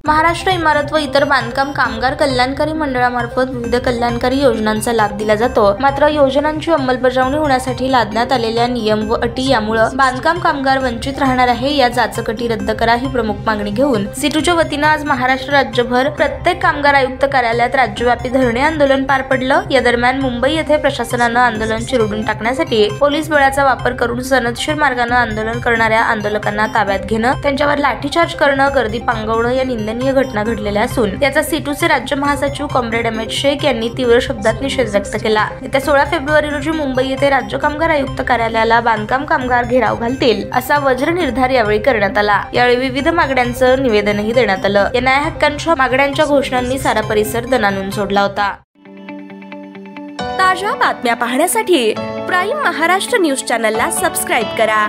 महाराष्ट्र इमारत व इतर बांधकाम कामगार कल्याणकारी मंडळामार्फत विविध कल्याणकारी योजनांचा लाभ दिला जातो। मात्र योजनांची अंमलबजावणी होण्यासाठी लादण्यात आलेल्या नियम व अटी यामुळे बांधकाम कामगार वंचित राहणार आहे। या जाचक-अटी रद्द करा ही प्रमुख मागणी घेऊन सिटूच्या वतीने आज महाराष्ट्र राज्यभर प्रत्येक कामगार आयुक्त कार्यालयात राज्यव्यापी धरणे आंदोलन पार पडलं। या दरम्यान मुंबई येथे प्रशासनाने आंदोलन चिरडून टाकण्यासाठी पोलीस बळाचा वापर करून सनदशीर मार्गाने आंदोलन करणाऱ्या आंदोलकांना ताब्यात घेणं, त्यांच्यावर लाठीचार्ज करणं, गर्दी पांगवणं या निंदनीय घटना घडलेल्या असून याचा सिटूचे राज्य महासचिव कॉम्रेड अमित शेख यांनी तीव्र शब्दात निषेध व्यक्त केला। येत्या 16 फेब्रुवारी रोजी मुंबई येथे राज्य कामगार आयुक्त कार्यालयाला बांधकाम कामगार घेराव घालतील असा वज्र निर्धार यावेळी करण्यात आला। यावेळी विविध मागण्यांचं निवेदनही देण्यात आलं। या न्याय हक्कांच्या मागण्यांच्या घोषणांनी सारा परिसर दणाणून सोडला होता। ताज्या बातम्या पाहण्यासाठी प्राईम महाराष्ट्र न्यूज चॅनलला सबस्क्राईब करा।